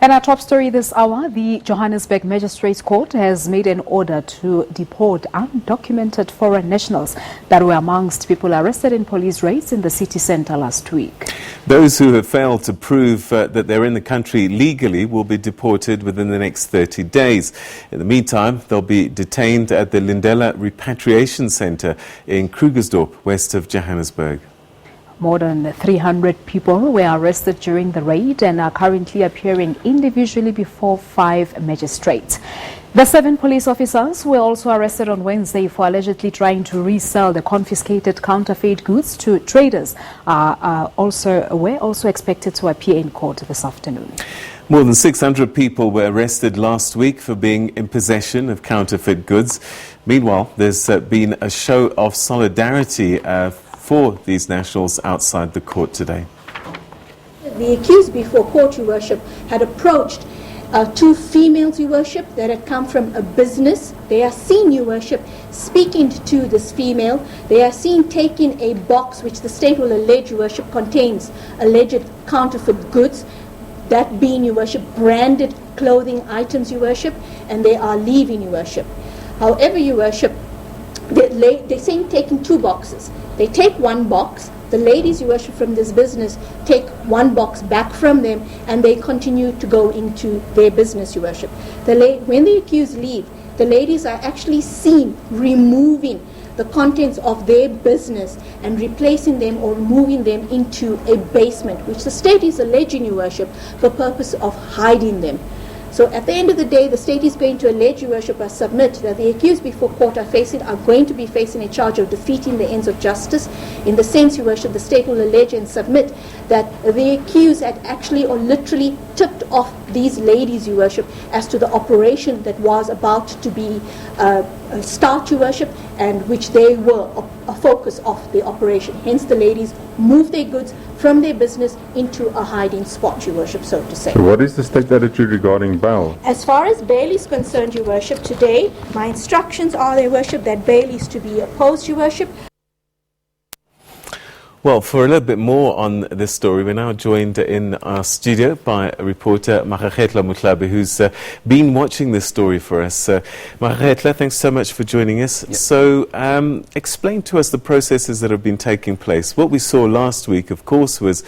And our top story this hour, the Johannesburg Magistrates Court has made an order to deport undocumented foreign nationals that were amongst people arrested in police raids in the city centre last week. Those who have failed to prove that they're in the country legally will be deported within the next 30 days. In the meantime, they'll be detained at the Lindela Repatriation Centre in Krugersdorp West of Johannesburg. More than 300 people were arrested during the raid and are currently appearing individually before 5 magistrates. The 7 police officers were also arrested on Wednesday for allegedly trying to resell the confiscated counterfeit goods to traders. Were also expected to appear in court this afternoon. More than 600 people were arrested last week for being in possession of counterfeit goods. Meanwhile, there's been a show of solidarity for these nationals outside the court today. The accused before court, Your Worship, had approached 2 females, Your Worship, that had come from a business. They are seen, Your Worship, speaking to this female. They are seen taking a box which the state will allege, Your Worship, contains alleged counterfeit goods, that being, Your Worship, branded clothing items, Your Worship, and they are leaving, Your Worship. However, Your Worship, they're saying taking 2 boxes. They take 1 box, the ladies, Your Worship, from this business take 1 box back from them, and they continue to go into their business, Your Worship. When the accused leave, the ladies are actually seen removing the contents of their business and replacing them or moving them into a basement, which the state is alleging, Your Worship, for purpose of hiding them. So at the end of the day, the state is going to allege, Your Worship, or submit that the accused before court are going to be facing a charge of defeating the ends of justice. In the sense, Your Worship, the state will allege and submit that the accused had actually or literally tipped off these ladies, Your Worship, as to the operation that was about to be start, Your Worship, and which they were a focus of the operation. Hence, the ladies moved their goods from their business into a hiding spot, Your Worship, so to say. So what is the state attitude regarding bail? As far as bail is concerned, Your Worship, today my instructions are, Your Worship, that bail is to be opposed, Your Worship. Well, for a little bit more on this story, we're now joined in our studio by reporter Maageketla Mohlabe, who's been watching this story for us. Maageketla, thanks so much for joining us. Yep. So, explain to us the processes that have been taking place. What we saw last week, of course, was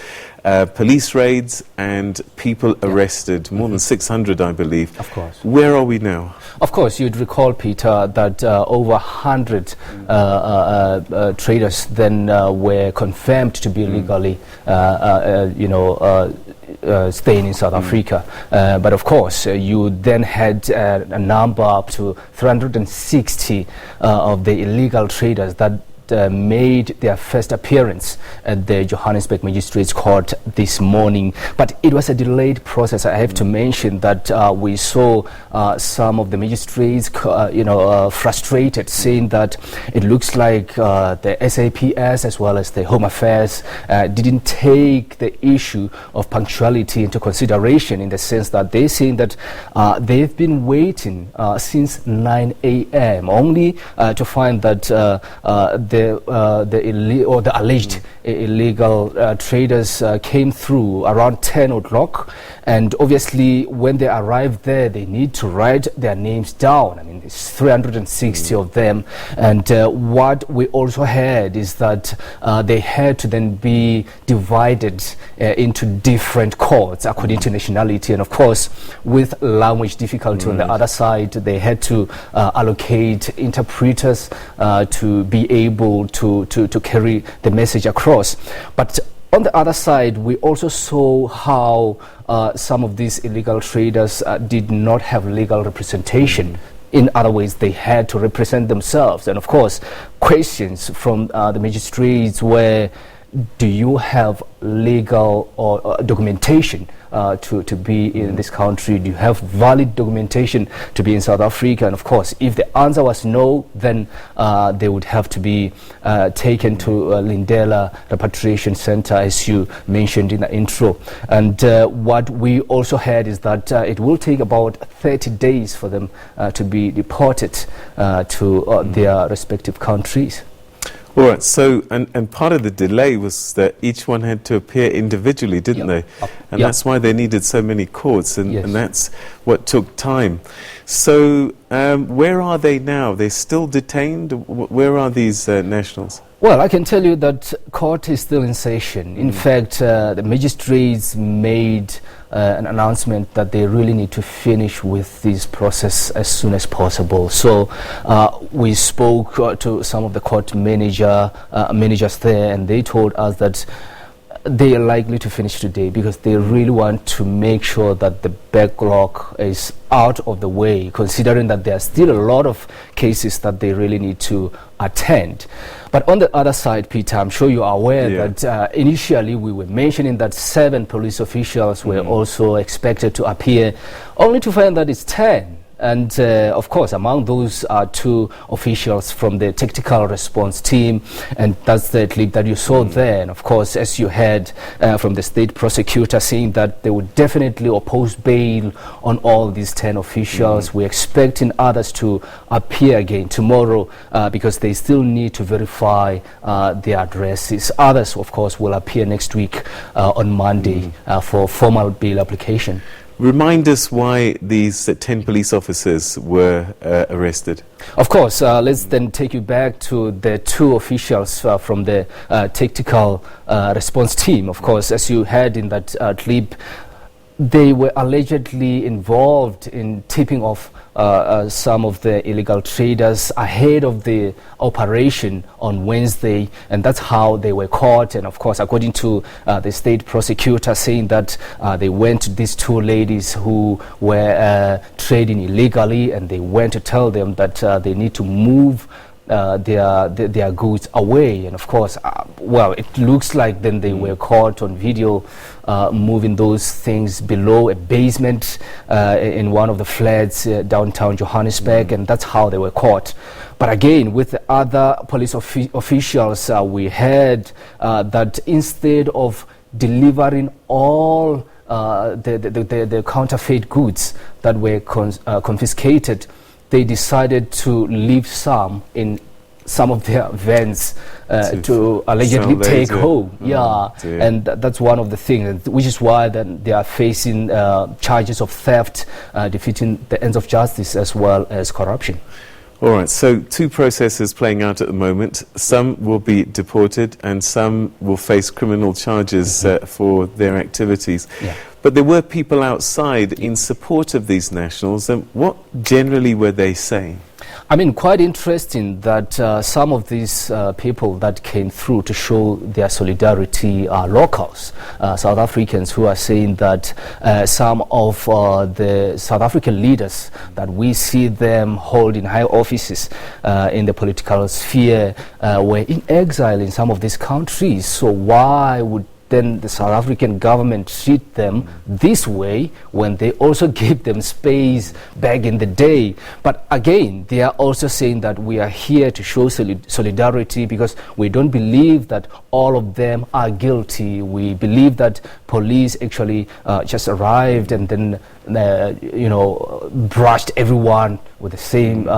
police raids and people arrested, more than 600, I believe. Of course. Where are we now? Of course, you'd recall, Peter, that over 100 traders then were confirmed to be legally, staying in South Africa. But of course, you then had a number up to 360 of the illegal traders that made their first appearance at the Johannesburg Magistrates Court this morning. But it was a delayed process. I have to mention that we saw some of the magistrates frustrated, saying that it looks like the SAPS as well as the Home Affairs didn't take the issue of punctuality into consideration, in the sense that they're saying that they've been waiting since 9 a.m. only to find that the alleged illegal traders came through around 10 o'clock, and obviously when they arrived there, they need to write their names down. I mean, there's 360 of them, and what we also heard is that they had to then be divided into different courts according to nationality, and of course with language difficulty on the other side, they had to allocate interpreters to be able to carry the message across. But on the other side, we also saw how some of these illegal traders did not have legal representation. In other ways, they had to represent themselves. And of course, questions from the magistrates were, do you have legal or documentation to be in this country? Do you have valid documentation to be in South Africa? And of course, if the answer was no, then they would have to be taken to Lindela Repatriation Centre, as you mentioned in the intro. And what we also heard is that it will take about 30 days for them to be deported to their respective countries. All right, so, and part of the delay was that each one had to appear individually, didn't they? And that's why they needed so many courts, and that's what took time. So, where are they now? They're still detained? Where are these nationals? Well, I can tell you that court is still in session. In fact, the magistrates made an announcement that they really need to finish with this process as soon as possible. So we spoke to some of the court managers there, and they told us that they are likely to finish today because they really want to make sure that the backlog is out of the way, considering that there are still a lot of cases that they really need to attend. But on the other side, Peter, I'm sure you are aware that initially we were mentioning that 7 police officials were also expected to appear, only to find that it's 10. And of course, among those are 2 officials from the tactical response team, and that's the clip that you saw there. And of course, as you heard from the state prosecutor saying that they would definitely oppose bail on all these 10 officials. We're expecting others to appear again tomorrow because they still need to verify their addresses. Others, of course, will appear next week on Monday for formal bail application. Remind us why these 10 police officers were arrested. Of course, let's then take you back to the 2 officials from the tactical response team. Of course, as you heard in that clip, they were allegedly involved in tipping off some of the illegal traders ahead of the operation on Wednesday, and that's how they were caught. And of course, according to the state prosecutor, saying that they went to these 2 ladies who were trading illegally, and they went to tell them that they need to move their goods away. And of course, well, it looks like then they were caught on video moving those things below a basement in one of the flats downtown Johannesburg, and that's how they were caught. But again, with the other police officials, we heard that instead of delivering all the counterfeit goods that were confiscated, they decided to leave some in some of their vans to allegedly take home. And that's one of the things, which is why then they are facing charges of theft, defeating the ends of justice, as well as corruption. All right, so 2 processes playing out at the moment. Some will be deported and some will face criminal charges for their activities. But there were people outside in support of these nationals, and what generally were they saying? I mean, quite interesting that some of these people that came through to show their solidarity are locals, South Africans, who are saying that some of the South African leaders that we see them holding high offices in the political sphere were in exile in some of these countries. So why would then the South African government treat them this way when they also gave them space back in the day? But again, they are also saying that we are here to show solidarity because we don't believe that all of them are guilty. We believe that police actually just arrived and then brushed everyone with the same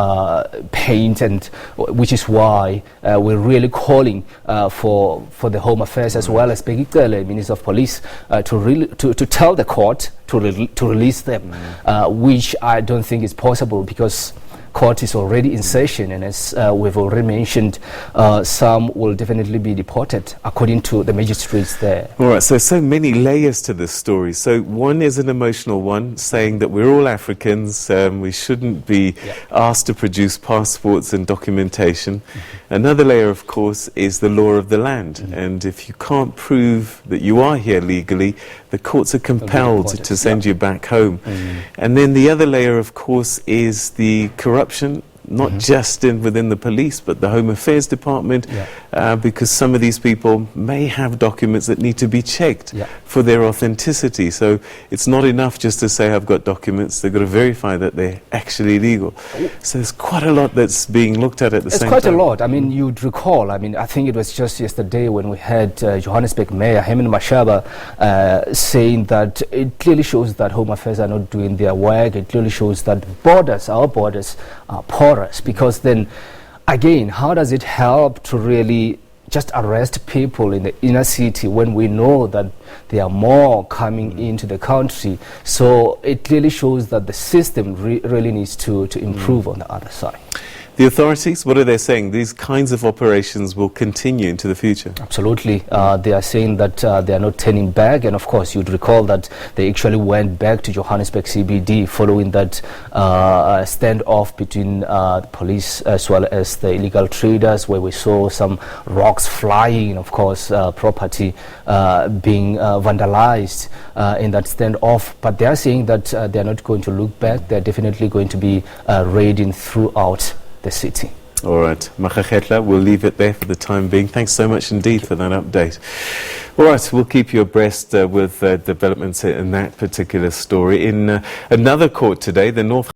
paint, and which is why we're really calling for the Home Affairs as well as Maageketla, Minister of Police, to tell the court to release them, which I don't think is possible because court is already in session, and as we've already mentioned, some will definitely be deported according to the magistrates there. All right, so many layers to this story. So one is an emotional one, saying that we're all Africans, we shouldn't be asked to produce passports and documentation. Another layer, of course, is the law of the land, and if you can't prove that you are here legally, the courts are compelled to send you back home. And then the other layer, of course, is the corruption, not just within the police, but the Home Affairs Department, because some of these people may have documents that need to be checked for their authenticity. So it's not enough just to say, I've got documents. They've got to verify that they're actually legal. So there's quite a lot that's being looked at the same time. It's quite a lot. I mean, you'd recall, I think it was just yesterday when we had Johannesburg Mayor Mohlabe saying that it clearly shows that Home Affairs are not doing their work. It clearly shows that our borders are porous, because then again, how does it help to really just arrest people in the inner city when we know that there are more coming into the country? So it really shows that the system really needs to improve on the other side. The authorities, what are they saying? These kinds of operations will continue into the future? Absolutely. They are saying that they are not turning back. And of course, you'd recall that they actually went back to Johannesburg CBD following that standoff between the police as well as the illegal traders, where we saw some rocks flying, of course, property being vandalized in that standoff. But they are saying that they are not going to look back. They are definitely going to be raiding throughout the city. All right, Maageketla, we'll leave it there for the time being. Thanks so much indeed for that update. All right, we'll keep you abreast with developments in that particular story. In another court today, the North